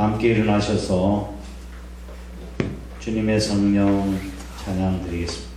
다 함께 일어나셔서 주님의 성령 찬양 드리겠습니다.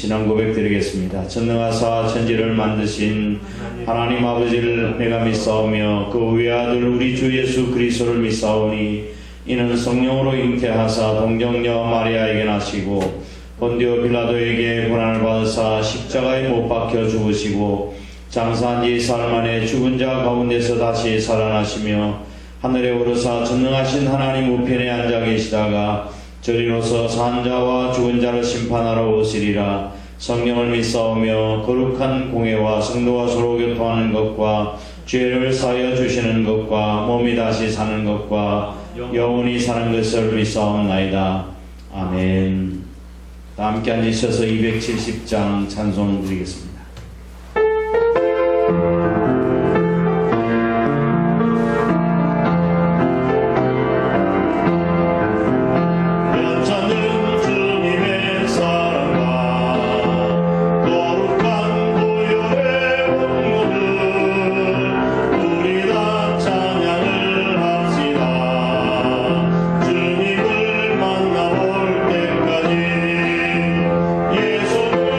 신앙 고백 드리겠습니다. 전능하사 천지를 만드신 하나님 아버지를 내가 믿사오며 그 외아들 우리 주 예수 그리스도를 믿사오니 이는 성령으로 잉태하사 동정녀 마리아에게 나시고 본디오 빌라도에게 고난을 받으사 십자가에 못 박혀 죽으시고 장사한 지 사흘 만에 죽은 자 가운데서 다시 살아나시며 하늘에 오르사 전능하신 하나님 우편에 앉아 계시다가 저리로서 산 자와 죽은 자를 심판하러 오시리라. 성령을 믿사오며 거룩한 공회와 성도와 서로 교통하는 것과 죄를 사하여 주시는 것과 몸이 다시 사는 것과 영원히 사는 것을 믿사옵나이다. 아멘. 다 함께 앉으셔서 270장 찬송 드리겠습니다. 예수를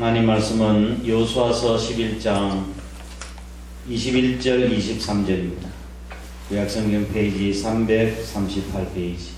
하나님 말씀은 여호수아서 11장 21절 23절입니다. 구약성경 페이지 338페이지.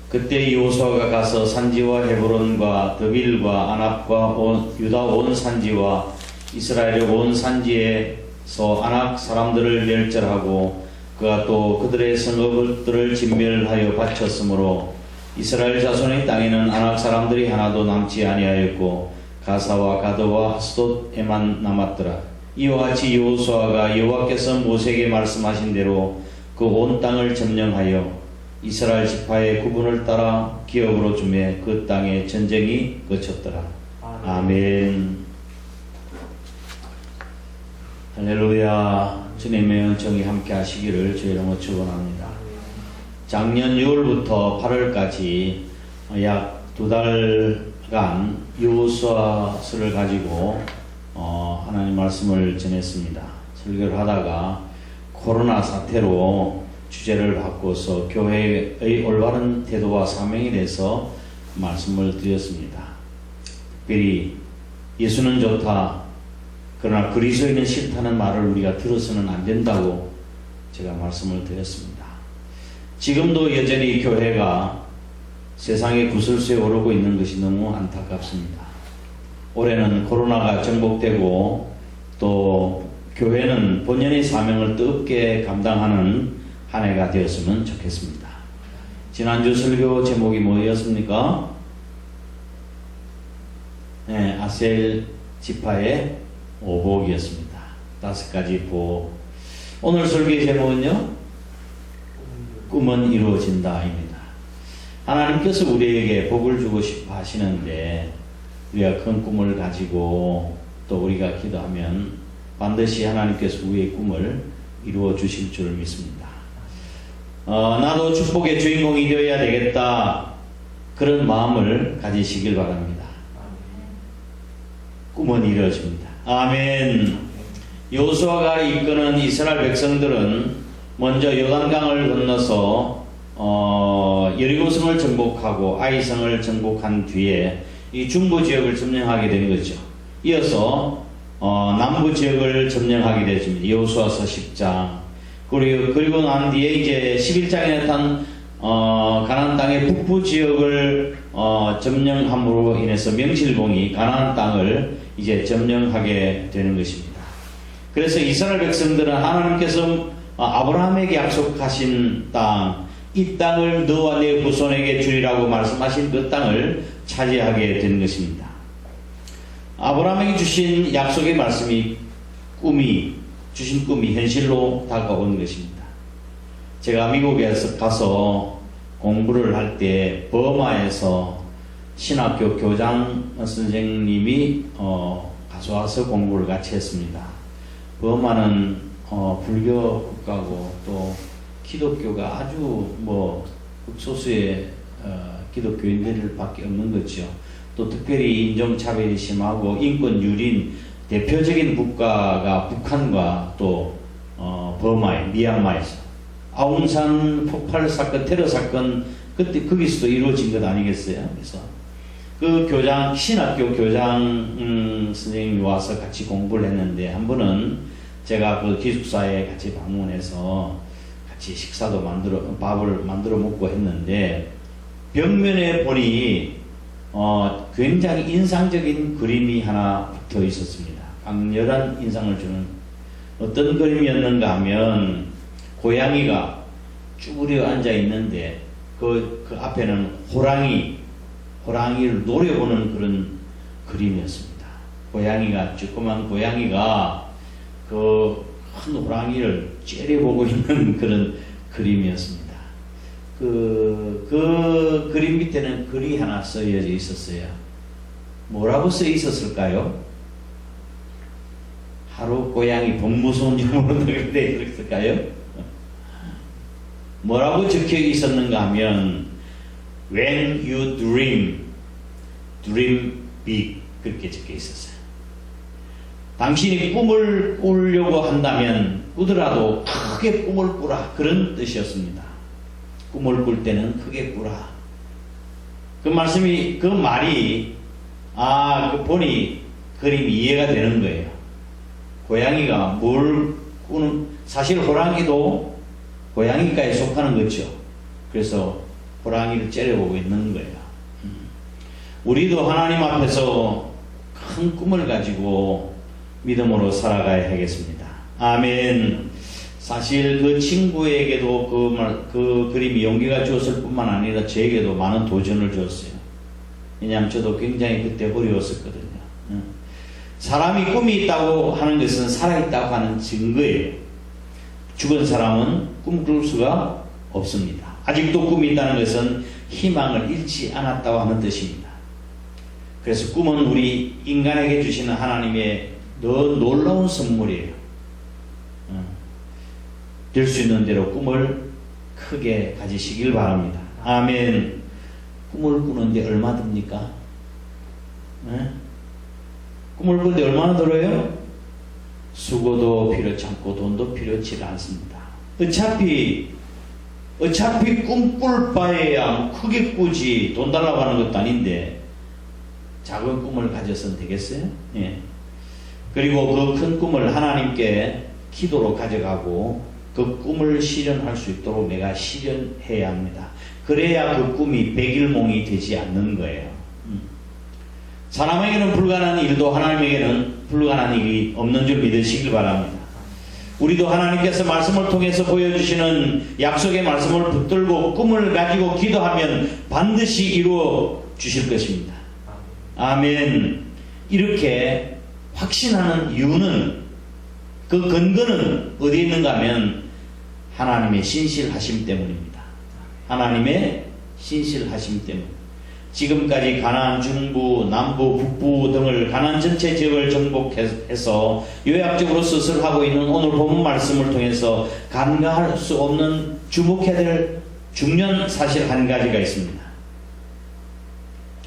그때 여호수아가 가서 산지와 헤브론과 드빌과 아낙과 유다 온 산지와 이스라엘의 온 산지에서 아낙 사람들을 멸절하고 그가 또 그들의 성읍들을 진멸하여 바쳤으므로 이스라엘 자손의 땅에는 아낙 사람들이 하나도 남지 아니하였고 가사와 가드와 하스돗에만 남았더라. 이와 같이 여호수아가 여호와께서 모세에게 말씀하신 대로 그 온 땅을 점령하여 이스라엘 지파의 구분을 따라 기업으로 주매 그 땅에 전쟁이 그쳤더라. 아멘. 할렐루야. 주님의 은총이 함께 하시기를 주의 이름으로 축원합니다. 작년 6월부터 8월까지 약 2달간 여호수아서를 가지고 하나님 말씀을 전했습니다. 설교를 하다가 코로나 사태로 주제를 바꿔서 교회의 올바른 태도와 사명에 대해서 말씀을 드렸습니다. 특별히 예수는 좋다, 그러나 그리스도인은 싫다는 말을 우리가 들어서는 안 된다고 제가 말씀을 드렸습니다. 지금도 여전히 교회가 세상의 구설수에 오르고 있는 것이 너무 안타깝습니다. 올해는 코로나가 정복되고 또 교회는 본연의 사명을 뜨겁게 감당하는 한 해가 되었으면 좋겠습니다. 지난주 설교 제목이 뭐였습니까? 네, 아셀 지파의 오복이었습니다. 5가지 복. 오늘 설교의 제목은요, 꿈은 이루어진다입니다. 하나님께서 우리에게 복을 주고 싶어 하시는데 우리가 큰 꿈을 가지고 또 우리가 기도하면 반드시 하나님께서 우리의 꿈을 이루어 주실 줄 믿습니다. 나도 축복의 주인공이 되어야 되겠다, 그런 마음을 가지시길 바랍니다. 꿈은 이루어집니다. 아멘. 여호수아가 이끄는 이스라엘 백성들은 먼저 요단강을 건너서 여리고성을 정복하고 아이성을 정복한 뒤에 이 중부 지역을 점령하게 된 거죠. 이어서 남부 지역을 점령하게 되었습니다. 여호수아서 10장. 그리고 난 뒤에 이제 11장에 나타난 가나안 땅의 북부 지역을 점령함으로 인해서 명실공히 가나안 땅을 이제 점령하게 되는 것입니다. 그래서 이스라엘 백성들은 하나님께서 아브라함에게 약속하신 땅, 이 땅을 너와 내 후손에게 주리라고 말씀하신 그 땅을 차지하게 되는 것입니다. 아브라함에게 주신 약속의 말씀이 주신 꿈이 현실로 다가온 것입니다. 제가 미국에 가서 공부를 할 때 버마에서 신학교 교장 선생님이 가져와서 공부를 같이 했습니다. 버마는 불교 국가고 또 기독교가 아주 극소수의 기독교인들밖에 없는 거죠. 또 특별히 인종차별이 심하고 인권 유린 대표적인 국가가 북한과 또 미얀마에서 아웅산 폭발 사건, 테러 사건, 그때 거기서도 이루어진 것 아니겠어요? 그래서 그 신학교 교장 선생님이 와서 같이 공부를 했는데, 한 번은 제가 그 기숙사에 같이 방문해서 같이 밥을 만들어 먹고 했는데, 벽면에 보니 굉장히 인상적인 그림이 하나 붙어 있었습니다. 강렬한 인상을 주는 어떤 그림이었는가 하면 고양이가 쭈그려 앉아 있는데 그 앞에는 호랑이를 노려보는 그런 그림이었습니다. 조그만 고양이가 그 큰 호랑이를 째려보고 있는 그런 그림이었습니다. 그 그림 밑에는 글이 하나 쓰여져 있었어요. 뭐라고 써 있었을까요? 하루 고양이 범무서운 영어로 되어 있을까요? 뭐라고 적혀 있었는가 하면 When you dream big, 그렇게 적혀 있었어요. 당신이 꿈을 꾸려고 한다면 꾸더라도 크게 꿈을 꾸라, 그런 뜻이었습니다. 꿈을 꿀 때는 크게 꾸라. 그 말이, 보니 그림이 이해가 되는 거예요. 고양이가 뭘 꾸는, 사실 호랑이도 고양이과에 속하는 거죠. 그래서 호랑이를 째려보고 있는 거예요. 우리도 하나님 앞에서 큰 꿈을 가지고 믿음으로 살아가야 하겠습니다. 아멘. 사실 그 친구에게도 그 그림이 용기가 주었을 뿐만 아니라 저에게도 많은 도전을 주었어요. 왜냐하면 저도 굉장히 그때 어려웠었거든요. 사람이 꿈이 있다고 하는 것은 살아있다고 하는 증거예요. 죽은 사람은 꿈꿀 수가 없습니다. 아직도 꿈이 있다는 것은 희망을 잃지 않았다고 하는 뜻입니다. 그래서 꿈은 우리 인간에게 주시는 하나님의 놀라운 선물이에요. 될 수 있는 대로 꿈을 크게 가지시길 바랍니다. 아멘. 꿈을 꾸는데 얼마 듭니까? 꿈을 꾸는데 얼마나 들어요? 수고도 필요치 않고 돈도 필요치 않습니다. 어차피 꿈꿀 바에야 크게 꾸지 돈 달라고 하는 것도 아닌데 작은 꿈을 가져서는 되겠어요? 예. 그리고 그 큰 꿈을 하나님께 기도로 가져가고 그 꿈을 실현할 수 있도록 내가 실현해야 합니다. 그래야 그 꿈이 백일몽이 되지 않는 거예요. 사람에게는 불가능한 일도 하나님에게는 불가능한 일이 없는 줄 믿으시길 바랍니다. 우리도 하나님께서 말씀을 통해서 보여주시는 약속의 말씀을 붙들고 꿈을 가지고 기도하면 반드시 이루어 주실 것입니다. 아멘. 이렇게 확신하는 이유는, 그 근거는 어디에 있는가 하면 하나님의 신실하심 때문입니다. 하나님의 신실하심 때문. 지금까지 가나안 중부, 남부, 북부 등을 가나안 전체 지역을 정복해서 요약적으로 서술하고 있는 오늘 본문 말씀을 통해서 간과할 수 없는 주목해야 될 중요한 사실 한 가지가 있습니다.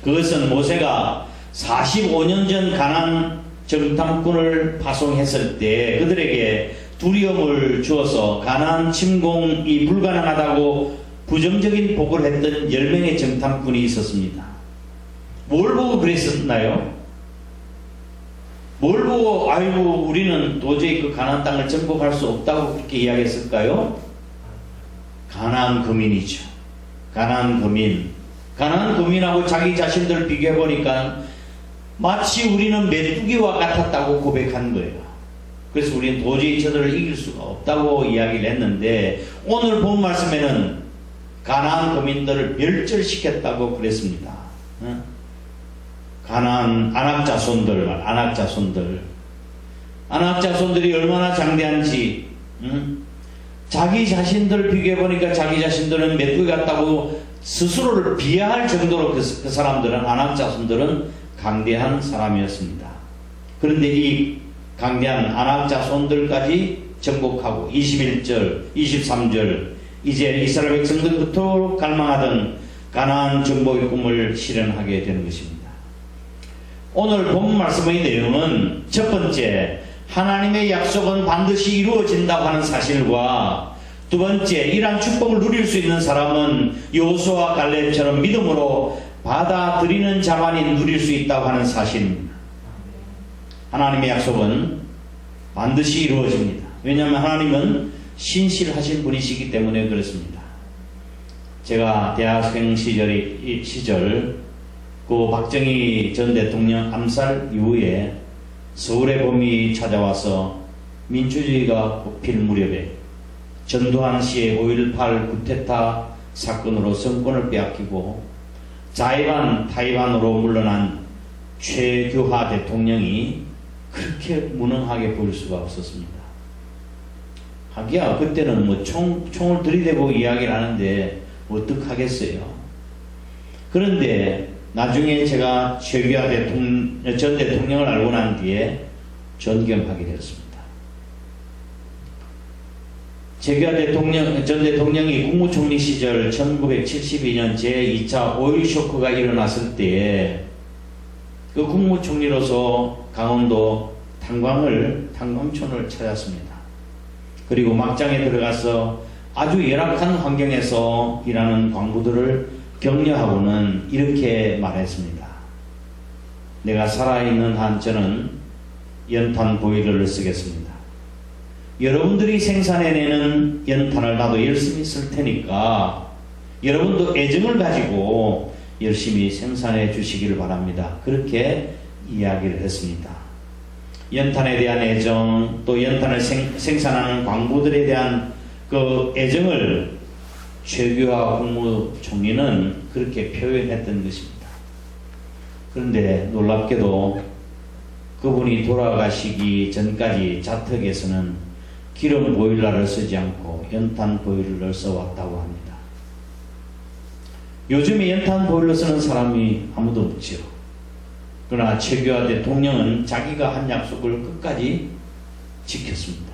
그것은 모세가 45년 전 가나안 정탐꾼을 파송했을 때 그들에게 두려움을 주어서 가나안 침공이 불가능하다고 부정적인 보고를 했던 10명의 정탐꾼이 있었습니다. 뭘 보고 그랬었나요? 뭘 보고 아이고 우리는 도저히 그 가나안 땅을 정복할 수 없다고 그렇게 이야기했을까요? 가나안 거민이죠. 가나안 거민하고 자기 자신들을 비교해 보니까 마치 우리는 메뚜기와 같았다고 고백한 거예요. 그래서 우리는 도저히 저들을 이길 수가 없다고 이야기를 했는데 오늘 본 말씀에는 가나안 거민들을 멸절시켰다고 그랬습니다. 가나안 안악자손들이 얼마나 장대한지, 자기 자신들을 비교해 보니까 자기 자신들은 메뚜기 같다고 스스로를 비하할 정도로 그 사람들은, 안악자손들은 강대한 사람이었습니다. 그런데 이 강대한 안악자손들까지 정복하고 21절, 23절 이제 이스라엘 백성들 그토록 갈망하던 가나안 정복의 꿈을 실현하게 되는 것입니다. 오늘 본 말씀의 내용은 첫 번째, 하나님의 약속은 반드시 이루어진다고 하는 사실과 두 번째, 이러한 축복을 누릴 수 있는 사람은 여호수아와 갈렙처럼 믿음으로 받아들이는 자만이 누릴 수 있다고 하는 사실입니다. 하나님의 약속은 반드시 이루어집니다. 왜냐하면 하나님은 신실하신 분이시기 때문에 그렇습니다. 제가 대학생 시절 그 박정희 전 대통령 암살 이후에 서울의 봄이 찾아와서 민주주의가 꽃필 무렵에 전두환 씨의 5.18 쿠데타 사건으로 정권을 빼앗기고 자의반 타의반으로 물러난 최규하 대통령이 그렇게 무능하게 보일 수가 없었습니다. 하기야 그때는 뭐 총을 들이대고 이야기를 하는데 어떡하겠어요. 그런데 나중에 제가 최규하 전 대통령을 알고 난 뒤에 존경하게 되었습니다. 최규하 전 대통령이 국무총리 시절 1972년 제2차 5.16 쇼크가 일어났을 때에 그 국무총리로서 강원도 탄광촌을 찾았습니다. 그리고 막장에 들어가서 아주 열악한 환경에서 일하는 광부들을 격려하고는 이렇게 말했습니다. 내가 살아있는 한 저는 연탄 보일러를 쓰겠습니다. 여러분들이 생산해내는 연탄을 나도 열심히 쓸 테니까 여러분도 애정을 가지고 열심히 생산해 주시기를 바랍니다. 그렇게 이야기를 했습니다. 연탄에 대한 애정, 또 연탄을 생산하는 광부들에 대한 그 애정을 최규하 국무총리는 그렇게 표현했던 것입니다. 그런데 놀랍게도 그분이 돌아가시기 전까지 자택에서는 기름 보일러를 쓰지 않고 연탄 보일러를 써왔다고 합니다. 요즘에 연탄 보일러 쓰는 사람이 아무도 없지요. 그러나 최규하 대통령은 자기가 한 약속을 끝까지 지켰습니다.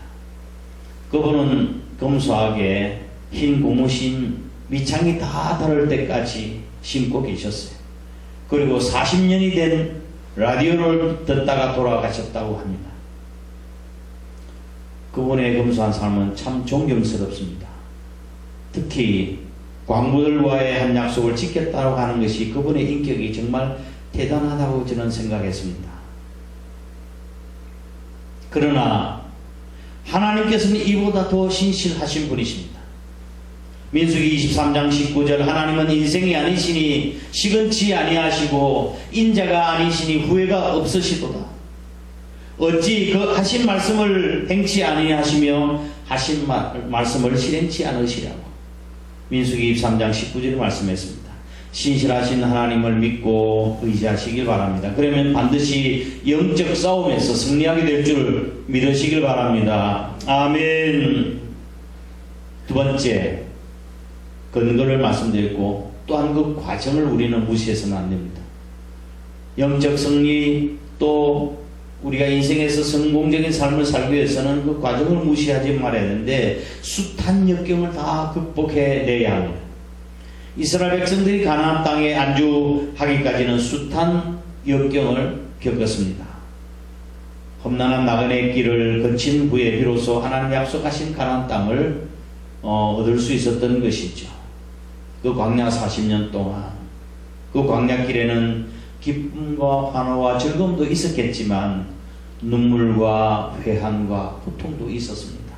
그분은 검소하게 흰 고무신 밑창이 다 닳을 때까지 신고 계셨어요. 그리고 40년이 된 라디오를 듣다가 돌아가셨다고 합니다. 그분의 검소한 삶은 참 존경스럽습니다. 특히 광부들과의 한 약속을 지켰다고 하는 것이 그분의 인격이 정말 대단하다고 저는 생각했습니다. 그러나 하나님께서는 이보다 더 신실하신 분이십니다. 민수기 23장 19절 하나님은 인생이 아니시니 시건치 아니하시고 인자가 아니시니 후회가 없으시도다. 어찌 그 하신 말씀을 행치 아니하시며 하신 말씀을 실행치 않으시라고. 민수기 23장 19절에 말씀했습니다. 신실하신 하나님을 믿고 의지하시길 바랍니다. 그러면 반드시 영적 싸움에서 승리하게 될 줄 믿으시길 바랍니다. 아멘. 두 번째, 근거를 말씀드렸고 또한 그 과정을 우리는 무시해서는 안 됩니다. 영적 승리 또 우리가 인생에서 성공적인 삶을 살기 위해서는 그 과정을 무시하지 말아야 하는데 숱한 역경을 다 극복해내야 합니다. 이스라엘 백성들이 가나안 땅에 안주하기까지는 숱한 역경을 겪었습니다. 험난한 나그네 길을 거친 후에 비로소 하나님 약속하신 가나안 땅을 얻을 수 있었던 것이죠. 그 광야 40년 동안 그 광야길에는 기쁨과 환호와 즐거움도 있었겠지만 눈물과 회한과 고통도 있었습니다.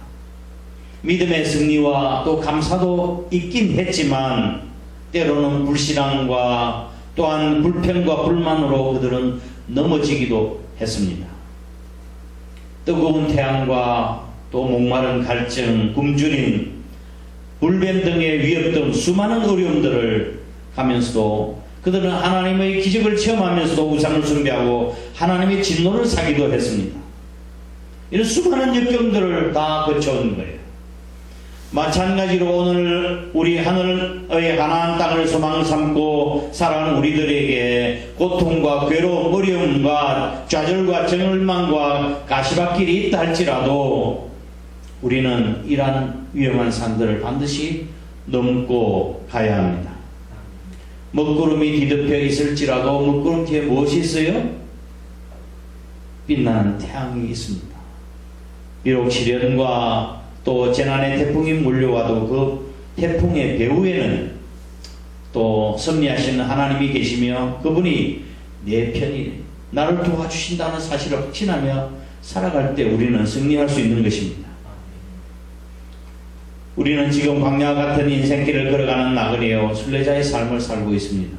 믿음의 승리와 또 감사도 있긴 했지만 때로는 불신앙과 또한 불평과 불만으로 그들은 넘어지기도 했습니다. 뜨거운 태양과 또 목마른 갈증, 굶주림, 불뱀 등의 위협 등 수많은 어려움들을 가면서도 그들은 하나님의 기적을 체험하면서도 우상을 숭배하고 하나님의 진노를 사기도 했습니다. 이런 수많은 역경들을 다 거쳐온 거예요. 마찬가지로 오늘 우리 하늘의 가나안 땅을 소망 삼고 살아가는 우리들에게 고통과 괴로움, 어려움과 좌절과 절망과 가시밭길이 있다 할지라도 우리는 이러한 위험한 산들을 반드시 넘고 가야 합니다. 먹구름이 뒤덮여 있을지라도 먹구름 뒤에 무엇이 있어요? 빛나는 태양이 있습니다. 비록 시련과 또 재난의 태풍이 몰려와도 그 태풍의 배후에는 또 섭리하시는 하나님이 계시며 그분이 내 편이 나를 도와주신다는 사실을 확신하며 살아갈 때 우리는 승리할 수 있는 것입니다. 우리는 지금 광야 같은 인생길을 걸어가는 나그네요 순례자의 삶을 살고 있습니다.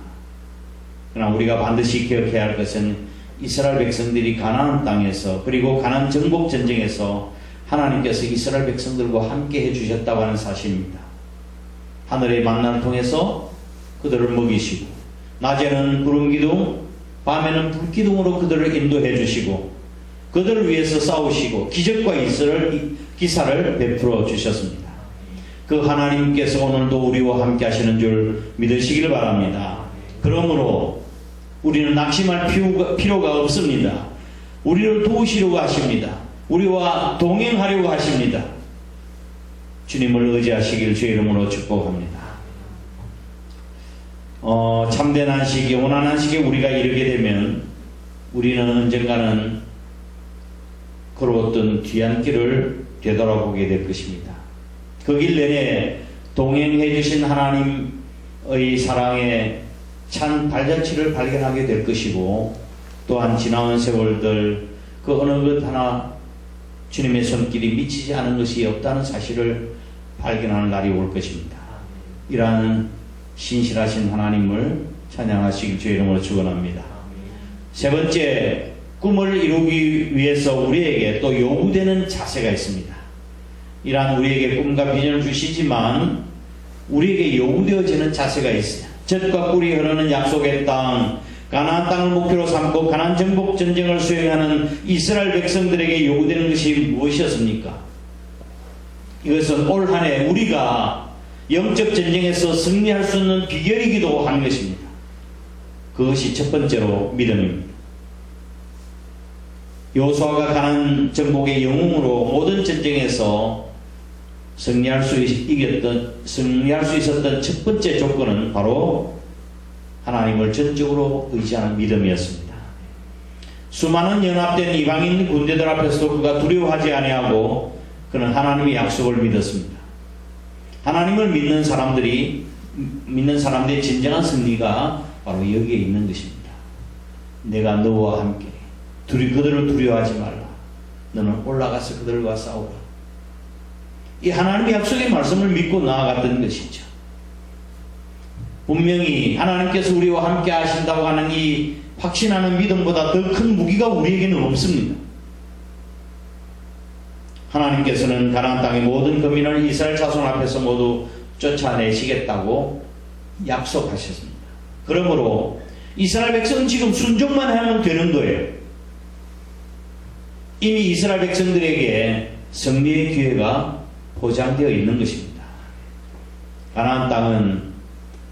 그러나 우리가 반드시 기억해야 할 것은 이스라엘 백성들이 가나안 땅에서 그리고 가나안 정복 전쟁에서 하나님께서 이스라엘 백성들과 함께 해주셨다고 하는 사실입니다. 하늘의 만나를 통해서 그들을 먹이시고 낮에는 구름기둥 밤에는 불기둥으로 그들을 인도해 주시고 그들을 위해서 싸우시고 기적과 기사를 베풀어 주셨습니다. 그 하나님께서 오늘도 우리와 함께 하시는 줄 믿으시길 바랍니다. 그러므로 우리는 낙심할 필요가 없습니다. 우리를 도우시려고 하십니다. 우리와 동행하려고 하십니다. 주님을 의지하시길 주의 이름으로 축복합니다. 참된 안식이 영원한 안식에 우리가 이르게 되면 우리는 언젠가는 걸어왔던 뒤안길을 되돌아보게 될 것입니다. 그 길 내내 동행해 주신 하나님 사랑의 찬 발자취를 발견하게 될 것이고, 또한 지나온 세월들 그 어느 것 하나 주님의 손길이 미치지 않은 것이 없다는 사실을 발견하는 날이 올 것입니다. 이러한 신실하신 하나님을 찬양하시길 주의 이름으로 축원합니다. 세 번째, 꿈을 이루기 위해서 우리에게 또 요구되는 자세가 있습니다. 이러한 우리에게 꿈과 비전을 주시지만 우리에게 요구되어지는 자세가 있어요. 젖과 꿀이 흐르는 약속의 땅, 가나안 땅을 목표로 삼고 가나안 정복 전쟁을 수행하는 이스라엘 백성들에게 요구되는 것이 무엇이었습니까? 이것은 올 한 해 우리가 영적 전쟁에서 승리할 수 있는 비결이기도 한 것입니다. 그것이 첫 번째로 믿음입니다. 여호수아가 가나안 정복의 영웅으로 모든 전쟁에서 승리할 수 있었던 첫 번째 조건은 바로 하나님을 전적으로 의지하는 믿음이었습니다. 수많은 연합된 이방인 군대들 앞에서도 그가 두려워하지 아니하고 그는 하나님의 약속을 믿었습니다. 하나님을 믿는 사람들의 진정한 승리가 바로 여기에 있는 것입니다. 내가 너와 함께 그들을 두려워하지 말라. 너는 올라가서 그들과 싸우라. 이 하나님의 약속의 말씀을 믿고 나아갔던 것이죠. 분명히 하나님께서 우리와 함께 하신다고 하는 이 확신하는 믿음보다 더 큰 무기가 우리에게는 없습니다. 하나님께서는 가나안 땅의 모든 거민을 이스라엘 자손 앞에서 모두 쫓아내시겠다고 약속하셨습니다. 그러므로 이스라엘 백성은 지금 순종만 하면 되는 거예요. 이미 이스라엘 백성들에게 승리의 기회가 보장되어 있는 것입니다. 가나안 땅은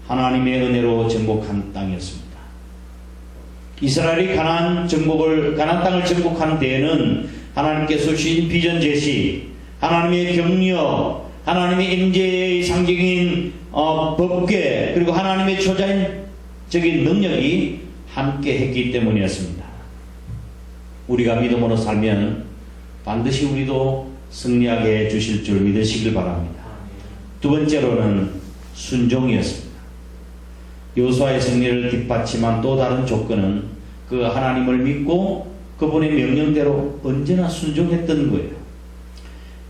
하나님의 은혜로 정복한 땅이었습니다. 이스라엘이 가나안 땅을 정복하는 데에는 하나님께서 주신 비전 제시, 하나님의 격려, 하나님의 임재의 상징인 법궤, 그리고 하나님의 초자연적인 능력이 함께 했기 때문이었습니다. 우리가 믿음으로 살면 반드시 우리도 승리하게 해주실 줄 믿으시길 바랍니다. 두 번째로는 순종이었습니다. 여호수아의 승리를 뒷받침한 또 다른 조건은 그 하나님을 믿고 그분의 명령대로 언제나 순종했던 거예요.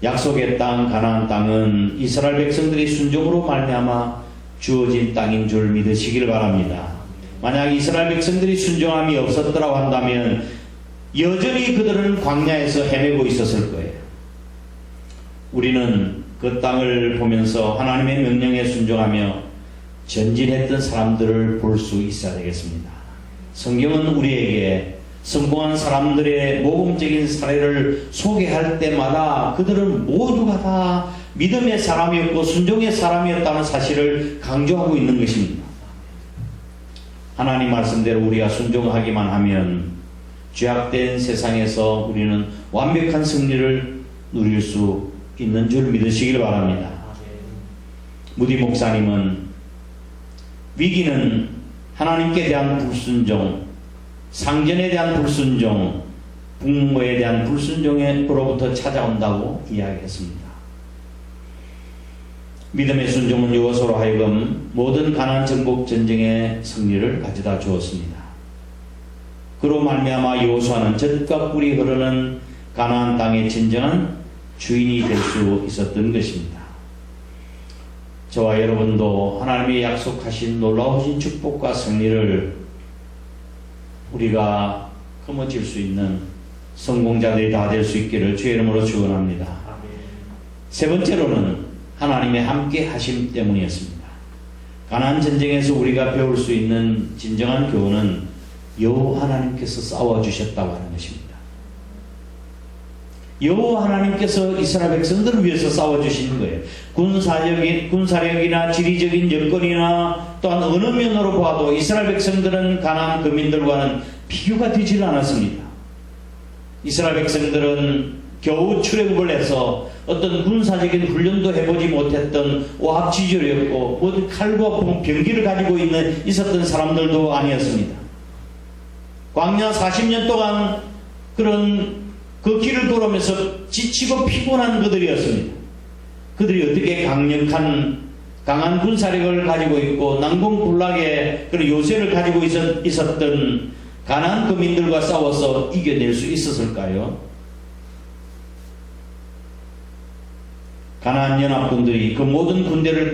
약속의 땅 가나안 땅은 이스라엘 백성들이 순종으로 말미암아 주어진 땅인 줄 믿으시길 바랍니다. 만약 이스라엘 백성들이 순종함이 없었더라고 한다면 여전히 그들은 광야에서 헤매고 있었을 거예요. 우리는 그 땅을 보면서 하나님의 명령에 순종하며 전진했던 사람들을 볼 수 있어야 되겠습니다. 성경은 우리에게 성공한 사람들의 모범적인 사례를 소개할 때마다 그들은 모두가 다 믿음의 사람이었고 순종의 사람이었다는 사실을 강조하고 있는 것입니다. 하나님 말씀대로 우리가 순종하기만 하면 죄악된 세상에서 우리는 완벽한 승리를 누릴 수 있는 줄 믿으시길 바랍니다. 무디 목사님은 위기는 하나님께 대한 불순종, 상전에 대한 불순종, 부모에 대한 불순종으로부터 찾아온다고 이야기했습니다. 믿음의 순종은 여호수아로 하여금 모든 가나안 정복 전쟁의 승리를 가져다 주었습니다. 그로 말미암아 여호수아는 젖과 꿀이 흐르는 가나안 땅의 진정한 주인이 될 수 있었던 것입니다. 저와 여러분도 하나님의 약속하신 놀라우신 축복과 승리를 우리가 거머쥘 수 있는 성공자들이 다 될 수 있기를 주의 이름으로 축원합니다. 세 번째로는 하나님의 함께 하심 때문이었습니다. 가나안 전쟁에서 우리가 배울 수 있는 진정한 교훈은 여호와 하나님께서 싸워주셨다고 하는 것입니다. 여호와 하나님께서 이스라엘 백성들을 위해서 싸워주신 거예요. 군사력이나 지리적인 여건이나 또한 어느 면으로 봐도 이스라엘 백성들은 가나안 거민들과는 비교가 되질 않았습니다. 이스라엘 백성들은 겨우 출애굽을 해서 어떤 군사적인 훈련도 해보지 못했던 오합지졸이었고 모든 칼과 병기를 가지고 있었던 사람들도 아니었습니다. 광야 40년 동안 그 길을 돌아오면서 지치고 피곤한 그들이었습니다. 그들이 어떻게 강력한 강한 군사력을 가지고 있고 난공불락의 그런 요새를 가지고 있었던 가나안 거민들과 싸워서 이겨낼 수 있었을까요? 가나안 연합군들이 그 모든 군대를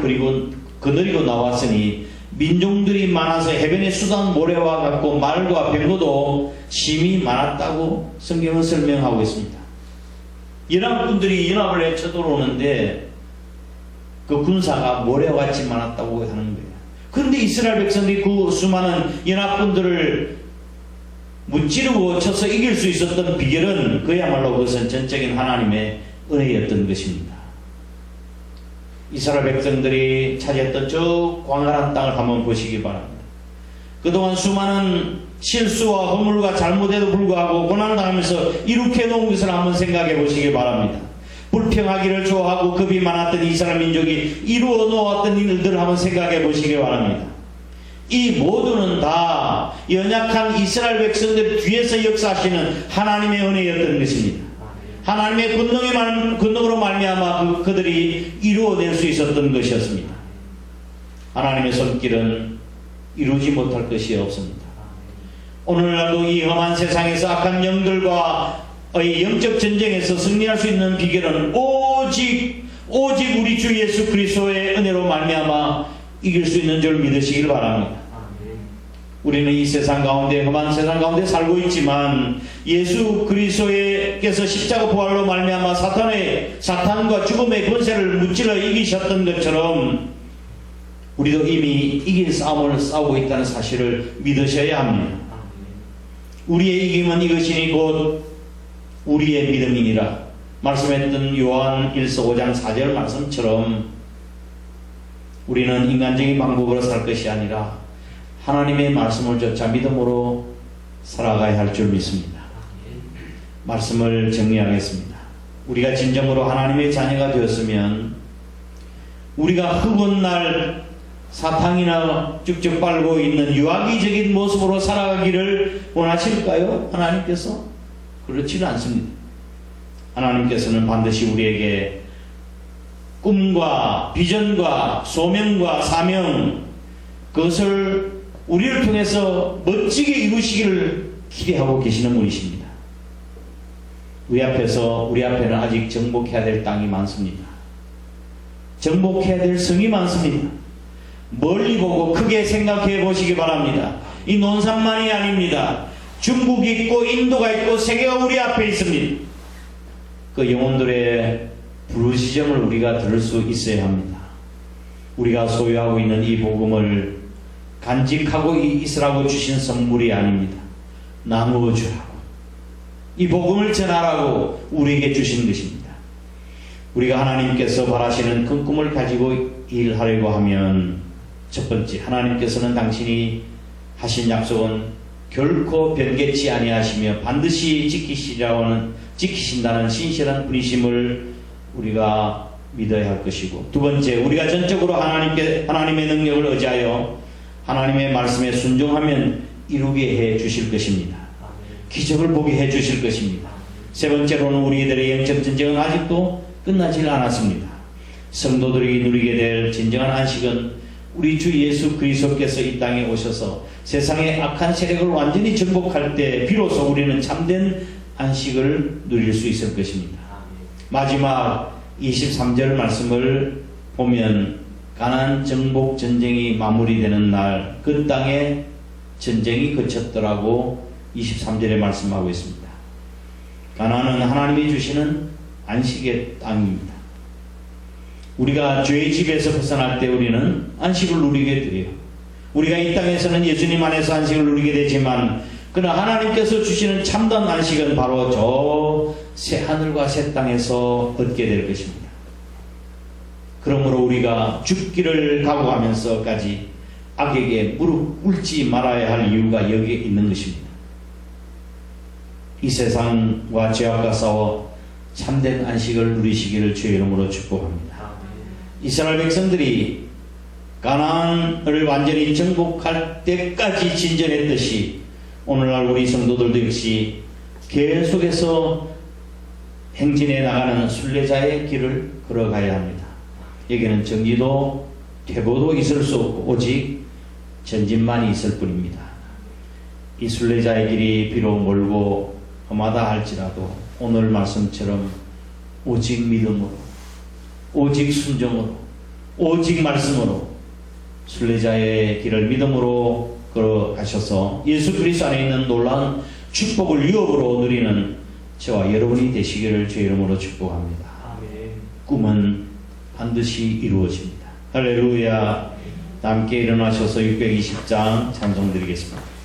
거느리고 나왔으니 민족들이 많아서 해변의 수단 모래와 같고 말과 병거도 심히 많았다고 성경은 설명하고 있습니다. 연합군들이 연합을 해 쳐들어오는데 그 군사가 모래와 같이 많았다고 하는 거예요. 그런데 이스라엘 백성들이 그 수많은 연합군들을 무찌르고 쳐서 이길 수 있었던 비결은 그야말로 그것은 전적인 하나님의 은혜였던 것입니다. 이스라엘 백성들이 차지했던 저 광활한 땅을 한번 보시기 바랍니다. 그동안 수많은 실수와 허물과 잘못에도 불구하고 고난당하면서 이룩해 놓은 것을 한번 생각해 보시기 바랍니다. 불평하기를 좋아하고 겁이 많았던 이스라엘 민족이 이루어 놓았던 일들을 한번 생각해 보시기 바랍니다. 이 모두는 다 연약한 이스라엘 백성들 뒤에서 역사하시는 하나님의 은혜였던 것입니다. 하나님의 권능으로 말미암아 그들이 이루어낼 수 있었던 것이었습니다. 하나님의 손길은 이루지 못할 것이 없습니다. 오늘날도 이 험한 세상에서 악한 영들과의 영적 전쟁에서 승리할 수 있는 비결은 오직 우리 주 예수 그리스도의 은혜로 말미암아 이길 수 있는 줄 믿으시길 바랍니다. 우리는 이 세상 가운데 험한 세상 가운데 살고 있지만 예수 그리스도께서 십자가 부활로 말미암아 사탄과 죽음의 권세를 무찔러 이기셨던 것처럼 우리도 이미 이길 싸움을 싸우고 있다는 사실을 믿으셔야 합니다. 우리의 이김은 이것이니 곧 우리의 믿음이니라 말씀했던 요한 1서 5장 4절 말씀처럼 우리는 인간적인 방법으로 살 것이 아니라 하나님의 말씀을 쫓아 믿음으로 살아가야 할 줄 믿습니다. 말씀을 정리하겠습니다. 우리가 진정으로 하나님의 자녀가 되었으면 우리가 흑은 날 사탕이나 쭉쭉 빨고 있는 유아기적인 모습으로 살아가기를 원하실까요? 하나님께서? 그렇지는 않습니다. 하나님께서는 반드시 우리에게 꿈과 비전과 소명과 사명 그것을 우리를 통해서 멋지게 이루시기를 기대하고 계시는 분이십니다. 우리 앞에는 아직 정복해야 될 땅이 많습니다. 정복해야 될 성이 많습니다. 멀리 보고 크게 생각해 보시기 바랍니다. 이 논산만이 아닙니다. 중국이 있고 인도가 있고 세계가 우리 앞에 있습니다. 그 영혼들의 부르짖음을 우리가 들을 수 있어야 합니다. 우리가 소유하고 있는 이 복음을 간직하고 있으라고 주신 선물이 아닙니다. 나누어 주라고 이 복음을 전하라고 우리에게 주신 것입니다. 우리가 하나님께서 바라시는 큰 꿈을 가지고 일하려고 하면 첫 번째, 하나님께서는 당신이 하신 약속은 결코 변개치 아니하시며 반드시 지키신다는 신실한 분이심을 우리가 믿어야 할 것이고, 두 번째, 우리가 전적으로 하나님의 능력을 의지하여 하나님의 말씀에 순종하면 이루게 해 주실 것입니다. 기적을 보게 해 주실 것입니다. 세 번째로는 우리들의 영적 전쟁은 아직도 끝나질 않았습니다. 성도들이 누리게 될 진정한 안식은 우리 주 예수 그리스도께서 이 땅에 오셔서 세상의 악한 세력을 완전히 정복할 때 비로소 우리는 참된 안식을 누릴 수 있을 것입니다. 마지막 23절 말씀을 보면 가나안 정복 전쟁이 마무리되는 날 그 땅에 전쟁이 그쳤더라고 23절에 말씀하고 있습니다. 가나안은 하나님이 주시는 안식의 땅입니다. 우리가 죄의 집에서 벗어날 때 우리는 안식을 누리게 돼요. 우리가 이 땅에서는 예수님 안에서 안식을 누리게 되지만 그러나 하나님께서 주시는 참된 안식은 바로 저 새 하늘과 새 땅에서 얻게 될 것입니다. 그러므로 우리가 죽기를 각오하면서까지 악에게 무릎 꿇지 말아야 할 이유가 여기에 있는 것입니다. 이 세상과 죄악과 싸워 참된 안식을 누리시기를 주의 이름으로 축복합니다. 이스라엘 백성들이 가나안을 완전히 정복할 때까지 진전했듯이 오늘날 우리 성도들도 역시 계속해서 행진해 나가는 순례자의 길을 걸어가야 합니다. 여기는 정지도 퇴보도 있을 수 없고 오직 전진만이 있을 뿐입니다. 이 순례자의 길이 비록 멀고 험하다 할지라도 오늘 말씀처럼 오직 믿음으로, 오직 순종으로, 오직 말씀으로 순례자의 길을 믿음으로 걸어가셔서 예수 그리스도 안에 있는 놀라운 축복을 유업으로 누리는 저와 여러분이 되시기를 주의 이름으로 축복합니다. 아멘. 꿈은 반드시 이루어집니다. 할렐루야. 함께 일어나셔서 620장 찬송 드리겠습니다.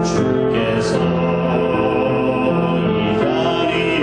주께서 이 자리에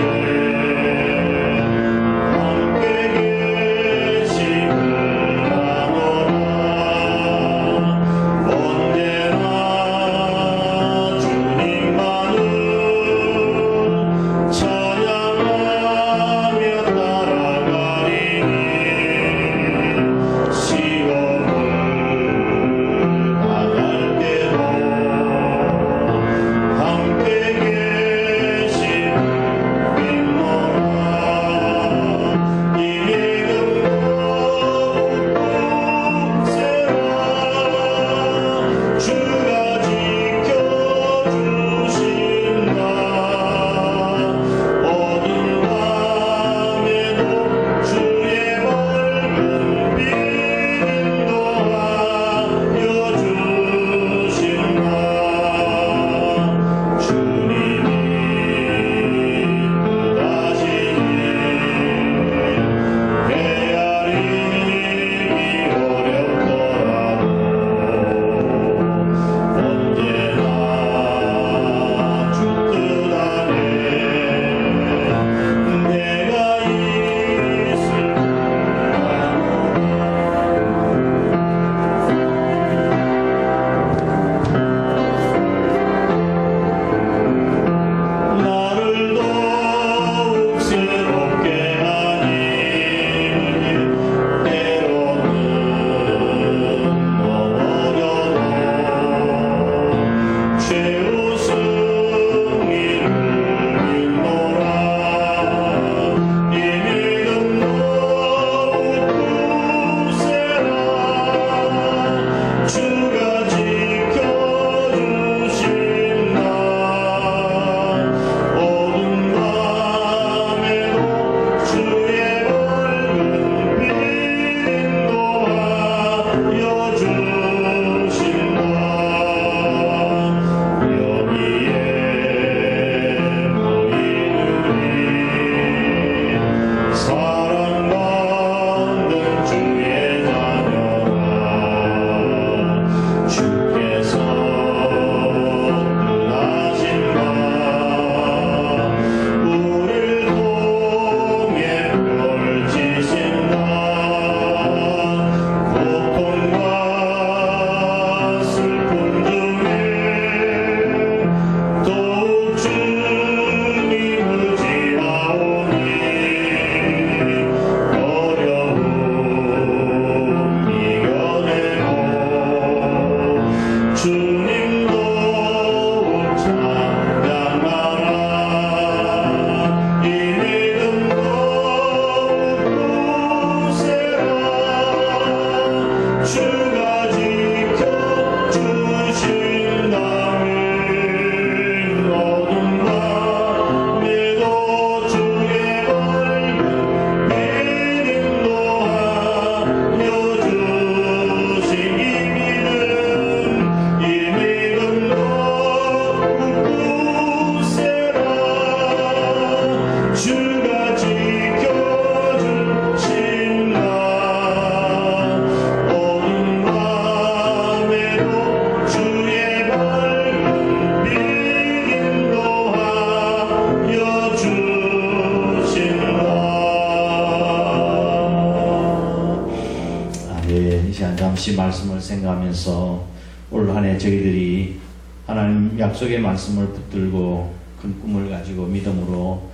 잠시 말씀을 생각하면서 올 한 해 저희들이 하나님 약속의 말씀을 붙들고 큰 꿈을 가지고 믿음으로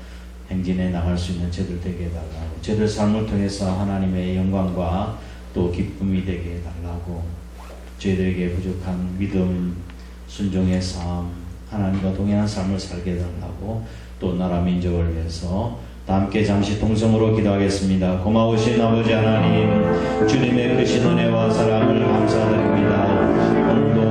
행진해 나갈 수 있는 저희들 되게 해달라고, 저희들 삶을 통해서 하나님의 영광과 또 기쁨이 되게 해달라고, 저희들에게 부족한 믿음, 순종의 삶, 하나님과 동행한 삶을 살게 해달라고, 또 나라 민족을 위해서 다 함께 잠시 동성으로 기도하겠습니다. 고마우신 아버지 하나님, 주님의 크신 은혜와 사랑을 감사드립니다. 오늘도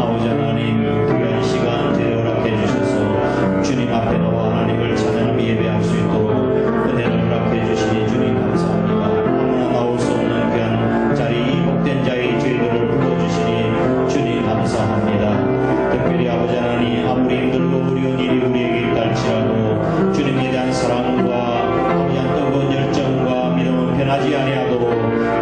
아버지 하나님 귀한 시간 허락해 주셔서 주님 앞에 나와 하나님을 찬양하며 예배할 수 있도록 은혜를 허락해 주시니 주님 감사합니다. 아무나 나올 수 없는 귀한 자리, 이 복된 자리 저희들을 불러주시니 주님 감사합니다. 특별히 아버지 하나님, 아무리 힘들고 어려운 일이 우리에게 있달지라도 주님에 대한 사랑과 아버지 하나님 뜨거운 열정과 믿음은 변하지 아니하도록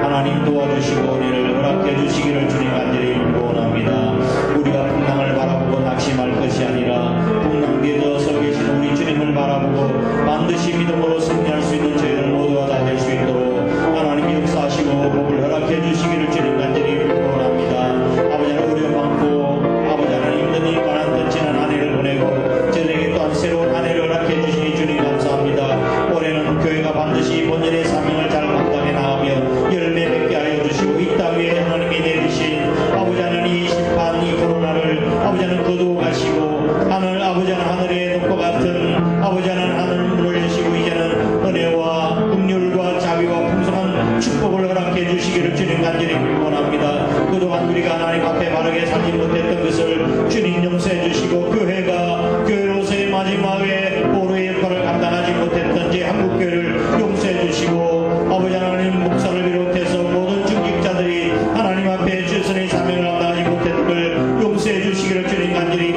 하나님 도와주시고 은혜를 허락해 주시기를 주님 간절히 원합니다. 우리가 풍랑을 바라보고 낙심할 것이 아니라 풍랑 뒤에 서 계신 우리 주님을 바라보고 반드시 믿음으로 승리할 수 있는 저희들 모두가 다 될 수 있도록 하나님 역사하시고 복을 허락해 주시기를 주님 간절히 원합니다. 아버지 하나님 우려 많고 아버지 하나님 힘든 이 가난한 지난 한 해를 보내고 저에게 또한 새로운 한 해를 허락해 주시니 주님 감사합니다. 올해는 교회가 반드시 본연의 사명을 잘 감당해 나가며 열매 맺게 하여 주시고 이 땅 위에 하나님이 내리신 아버지 하나님 이 심판 이 코로나를 아버지 하나님 거두어 가시고 하늘 아버지 하나님 하늘의 높고 같은 아버지 하나님 하늘 문을 여시고 이제는 은혜와 긍휼과 자비와 풍성한 축복을 허락해 주시기를 주님 간절히 원합니다. 그동안 우리가 하나님 앞에 바르게 살지 못했던 것을 주님 용서해 주시고 교회가 교회로서의 마지막에 보루의 역할을 감당하지 못했던 제 한국교회를 용서해 주시고 아버지 하나님 목사를 비롯해서 모든 중직자들이 하나님 앞에 최선의 사명을 감당하지 못했던 걸 용서해 주시기를 주님 간절히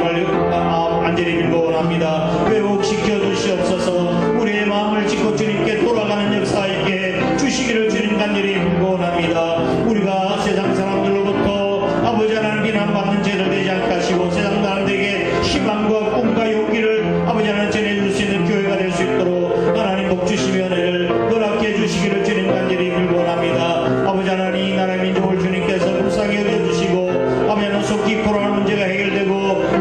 빌고 원합니다. 회복시켜 주시옵소서. 우리의 마음을 짓고 주님께 돌아가는 역사 있게 주시기를 주님 간절히 빌고 원합니다. 우리가 세상 사람들로부터 아버지 하나님 비난받는 죄를 되지 않게 하시고 세상 사람들에게 희망과 꿈과 용기를 아버지 하나님 전해줄 수 있는 교회가 될 수 있도록 하나님 복 주시며 은혜를 허락해 주시기를 주님 간절히 빌고 원합니다. 아버지 하나님 이 나라 민족을 주님께서 불쌍히 여겨주시고 아버지 하나님 속히 코로나 문제가 해결되고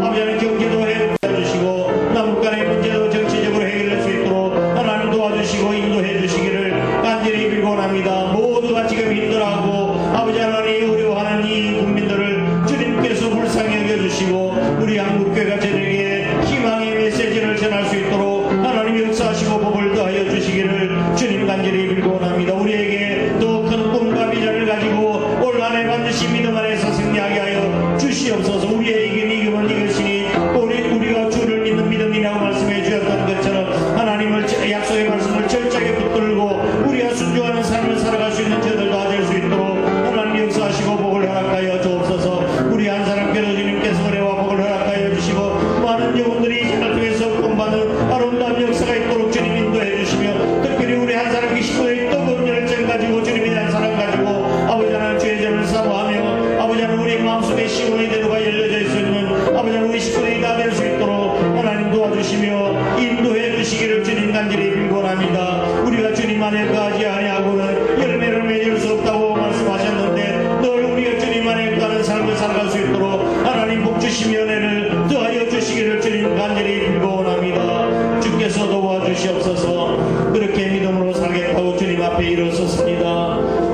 아버지 하나님 경제도 해결해 주시고 남북 간의 문제도 정치적으로 해결될 수 있도록 하나님 도와주시고 인도해 주시기를 간절히 빌고 원합니다. 모두가 지금 힘들어하고 아버지 하나님 어려워하는 이 국민들을 주님께서 불쌍히 여겨주시고 우리 한국교회가 저들에게 희망의 메시지를 전할 수 있도록 하나님 역사하시고 복을 더하여 주시기를 주님 간절히 빌고 원합니다. 우리에게 더 큰 꿈과 비전을 가지고 올 한 해 반드시 믿음 안에서 승리하게 하여 주시옵소서. 우리의 이김은 이것이니 우리가 주를 믿는 믿음이라고 말씀해 주셨던 것처럼 하나님을 약속의 말씀을 철저하게 붙들고 우리가 순종하는 삶을 살아갈 수 있는 저들 다 될 수 있도록 하나님 역사하시고 복을 허락하여 주옵소서. 우리 한 사람께도 주님께서 은혜와 복을 허락하여 주시고 많은 영혼들이 이 생을 통해서 구원받는 아름다운 역사가 있도록 주님 인도해 주시며 특별히 우리 한 사람이 식구의 뜨거운 열정 가지고 주님에 대한 사랑 가지고 아버지 하나님 주의 죄를 사모하며 아버지 하나님 우리 마음속에 시원의 대로가 열려져 있는 아버지 하나님 우리 식구들이 다 될 수 있도록 하나님 도와주시며 인도해 주시기를 주님 간절히 빌고 원합니다. 우리가 주님 안에 거하지 아니하고는 열매를 맺을 수 없다고 말씀하셨는데 늘 우리가 주님 안에 거하는 삶을 살아갈 수 있도록 하나님 복 주시며 은혜를 더하여 주시기를 주님 간절히 빌고 원합니다. 주께서 도와주시옵소서. 그렇게 믿음으로 살겠다고 주님 앞에 일어섰습니다.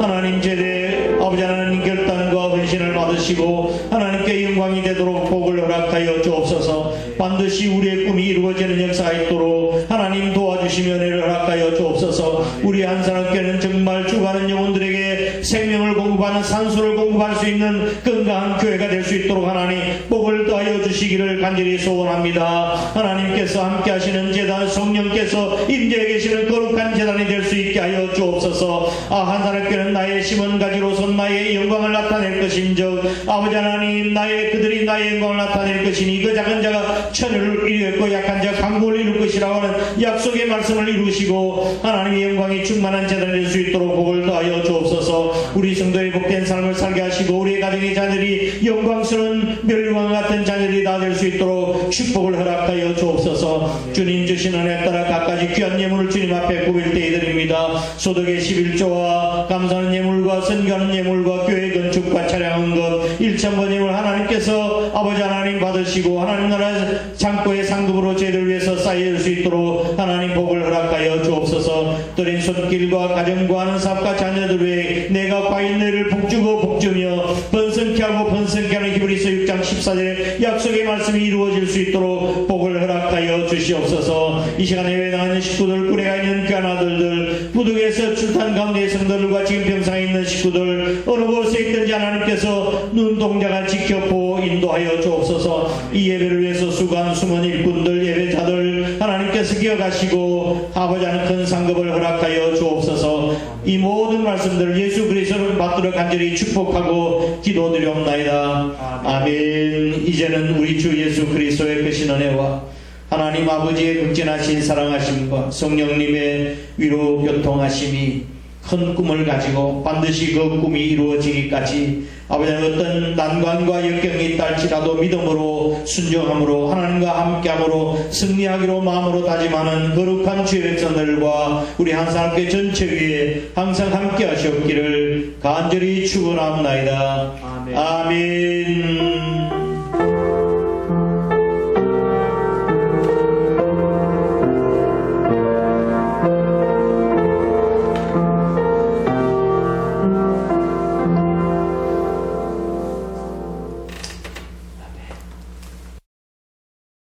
하나님 제대 아버지 하나님 결단과 헌신을 받으시고 하나님께 영광이 되도록 복을 허락하여 주옵소서. 반드시 우리의 꿈이 이루어지는 역사가 있도록 하나님 도와주시며 은혜를 허락하여 주옵소서. 우리 한 사람께는 정말 죽어가는 영혼들에게 생명을 공급하는 산소를 공급할 수 있는 건강한 교회가 될 수 있도록 하나님 복을 더하여 주시기를 간절히 소원합니다. 하나님께서 함께 하시는 제단 성령께서 임재해 계시는 거룩한 제단이 될 수 있게 하여 주옵소서. 한 사람께는 나의 심은 가지로서 나의 영광을 나타낼 것인즉 아버지 하나님 그들이 나의 영광을 나타낼 것이니 그 작은 자가 천을 이루었고 약한 자가 강국을 이룰 것이라고 하는 약속의 말씀을 이루시고 하나님의 영광이 충만한 제단이 될 수 있도록 복을 더하여 주옵소서. 우리 성도의 복된 삶을 살게 하시고 우리의 가정에 하나님의 자녀들이 영광스러운 멸류관 같은 자녀들이 다 될 수 있도록 축복을 허락하여 주옵소서. 주님 주신 은혜 따라 각가지 귀한 예물을 주님 앞에 구빌 때에 드립니다. 소득의 11조와 감사하는 예물과 선교하는 예물과 교회 건축과 차량한 것 1,000번 예물 하나님께서 아버지 하나님 받으시고 하나님 나라 창고의 상급으로 저희들 위해서 쌓여질 수 있도록 하나님 복을 허락하여 주옵소서. 드린 손길과 가정과 하는 사업과 자녀들 외에 내가 과인들을 복주고 복주며 번성케 하고 번성케 하는 히브리서 6장 14절의 약속의 말씀이 이루어질 수 있도록 복을 허락하여 주시옵소서. 이 시간에 외나가는 식구들, 구례가 있는 귀한 아들들, 부득에서 출탄 가운데 성도들과 지금 병상에 있는 식구들, 어느 곳에 있든지 하나님께서 눈동자가 지켜보고 인도하여 주옵소서. 이 예배를 위해서 수고한 수많은 일꾼들, 예배자들 하나님께서 기억하시고 아버지 하는 큰 상급을 허락하여 주옵소서. 이 모든 말씀들을 예수 그리스도를 받들어 간절히 축복하고 기도드리옵나이다. 아멘. 이제는 우리 주 예수 그리스도의 크신 은혜와 하나님 아버지의 극진하신 사랑하심과 성령님의 위로 교통하심이 큰 꿈을 가지고 반드시 그 꿈이 이루어지기까지 아버지는 어떤 난관과 역경이 있다 할지라도 믿음으로 순종함으로 하나님과 함께함으로 승리하기로 마음으로 다짐하는 거룩한 주의 백성들과 우리 한사람교회 전체 위에 항상 함께 하시옵기를 간절히 축원합나이다. 아멘.